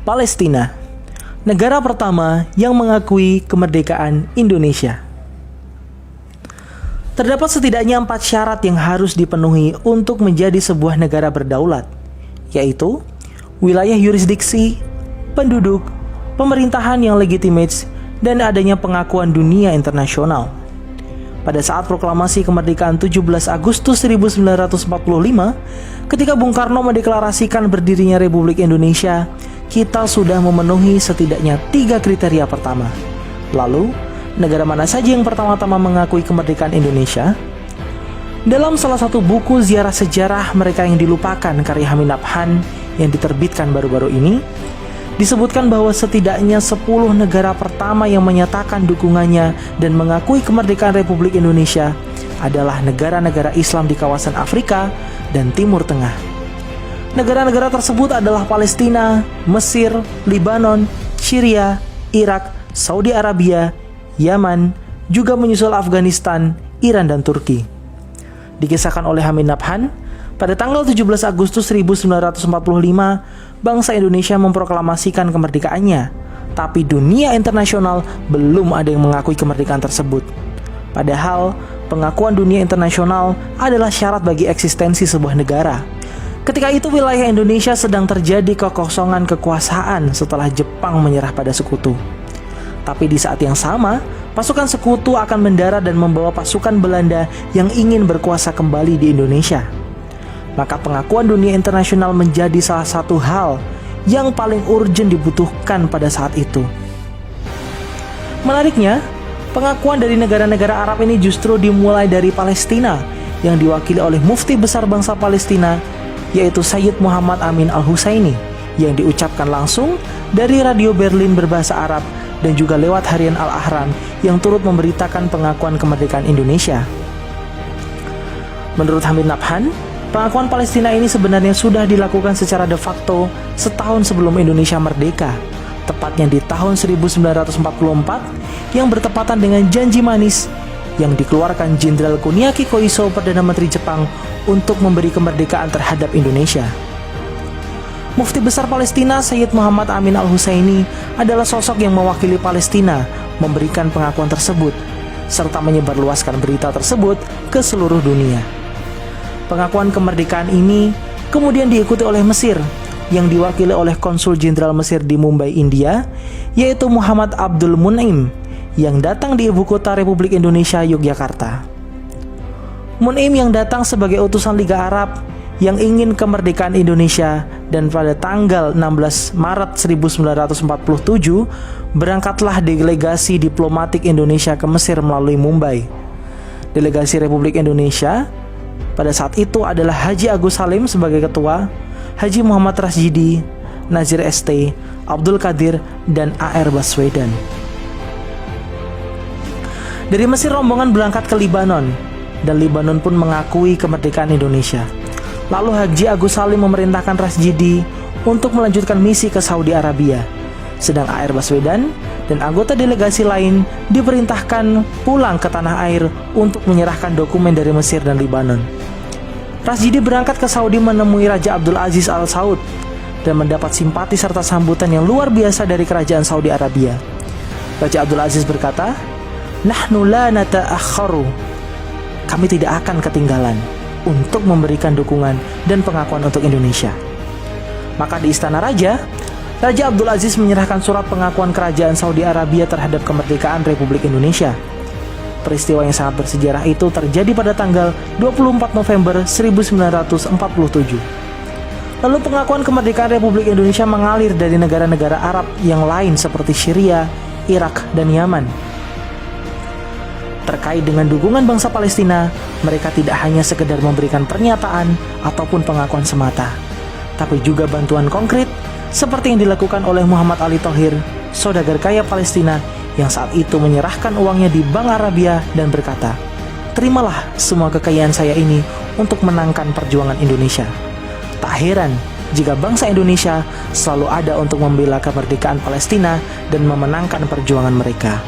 Palestina, negara pertama yang mengakui kemerdekaan Indonesia. Terdapat setidaknya 4 syarat yang harus dipenuhi untuk menjadi sebuah negara berdaulat, yaitu wilayah yurisdiksi, penduduk, pemerintahan yang legitimate, dan adanya pengakuan dunia internasional. Pada saat proklamasi kemerdekaan 17 Agustus 1945, ketika Bung Karno mendeklarasikan berdirinya Republik Indonesia, kita sudah memenuhi setidaknya 3 kriteria pertama. Lalu, negara mana saja yang pertama-tama mengakui kemerdekaan Indonesia? Dalam salah satu buku ziarah sejarah mereka yang dilupakan karya Hamid Nabhan yang diterbitkan baru-baru ini, disebutkan bahwa setidaknya 10 negara pertama yang menyatakan dukungannya dan mengakui kemerdekaan Republik Indonesia adalah negara-negara Islam di kawasan Afrika dan Timur Tengah. Negara-negara tersebut adalah Palestina, Mesir, Libanon, Syria, Irak, Saudi Arabia, Yaman, juga menyusul Afghanistan, Iran, dan Turki. Dikisahkan oleh Hamid Nabhan, pada tanggal 17 Agustus 1945, bangsa Indonesia memproklamasikan kemerdekaannya, tapi dunia internasional belum ada yang mengakui kemerdekaan tersebut. Padahal, pengakuan dunia internasional adalah syarat bagi eksistensi sebuah negara. Ketika itu wilayah Indonesia sedang terjadi kekosongan kekuasaan setelah Jepang menyerah pada sekutu. Tapi di saat yang sama, pasukan sekutu akan mendarat dan membawa pasukan Belanda yang ingin berkuasa kembali di Indonesia. Maka pengakuan dunia internasional menjadi salah satu hal yang paling urgent dibutuhkan pada saat itu. Menariknya, pengakuan dari negara-negara Arab ini justru dimulai dari Palestina yang diwakili oleh mufti besar bangsa Palestina, yaitu Sayyid Muhammad Amin Al-Husaini, yang diucapkan langsung dari radio Berlin berbahasa Arab dan juga lewat harian Al-Ahram yang turut memberitakan pengakuan kemerdekaan Indonesia. Menurut Hamid Nabhan, pengakuan Palestina ini sebenarnya sudah dilakukan secara de facto setahun sebelum Indonesia merdeka, tepatnya di tahun 1944 yang bertepatan dengan janji manis yang dikeluarkan Jenderal Kuniaki Koiso, Perdana Menteri Jepang, untuk memberi kemerdekaan terhadap Indonesia. Mufti besar Palestina Sayyid Muhammad Amin Al-Husaini adalah sosok yang mewakili Palestina memberikan pengakuan tersebut, serta menyebarluaskan berita tersebut ke seluruh dunia. Pengakuan kemerdekaan ini kemudian diikuti oleh Mesir yang diwakili oleh Konsul Jenderal Mesir di Mumbai, India, yaitu Muhammad Abdul Mun'im, yang datang di ibu kota Republik Indonesia, Yogyakarta. Mun'im yang datang sebagai utusan Liga Arab yang ingin kemerdekaan Indonesia, dan pada tanggal 16 Maret 1947 berangkatlah delegasi diplomatik Indonesia ke Mesir melalui Mumbai. Delegasi Republik Indonesia pada saat itu adalah Haji Agus Salim sebagai ketua, Haji Muhammad Rasjidi, Nazir ST, Abdul Qadir, dan A.R. Baswedan. Dari Mesir rombongan berangkat ke Libanon, dan Libanon pun mengakui kemerdekaan Indonesia. Lalu Haji Agus Salim memerintahkan Rasjidi untuk melanjutkan misi ke Saudi Arabia, sedang A.R. Baswedan dan anggota delegasi lain diperintahkan pulang ke tanah air untuk menyerahkan dokumen dari Mesir dan Libanon. Rasjidi berangkat ke Saudi menemui Raja Abdul Aziz Al Saud dan mendapat simpati serta sambutan yang luar biasa dari kerajaan Saudi Arabia. Raja Abdul Aziz berkata, "Nahnu la nata'akharu." Kami tidak akan ketinggalan untuk memberikan dukungan dan pengakuan untuk Indonesia. Maka di Istana Raja, Raja Abdul Aziz menyerahkan surat pengakuan kerajaan Saudi Arabia terhadap kemerdekaan Republik Indonesia. Peristiwa yang sangat bersejarah itu terjadi pada tanggal 24 November 1947. Lalu pengakuan kemerdekaan Republik Indonesia mengalir dari negara-negara Arab yang lain seperti Syria, Irak, dan Yaman. Terkait dengan dukungan bangsa Palestina, mereka tidak hanya sekedar memberikan pernyataan ataupun pengakuan semata, tapi juga bantuan konkret seperti yang dilakukan oleh Muhammad Ali Thohir, saudagar kaya Palestina yang saat itu menyerahkan uangnya di Bank Arabia dan berkata, "Terimalah semua kekayaan saya ini untuk menangkan perjuangan Indonesia." Tak heran jika bangsa Indonesia selalu ada untuk membela kemerdekaan Palestina dan memenangkan perjuangan mereka.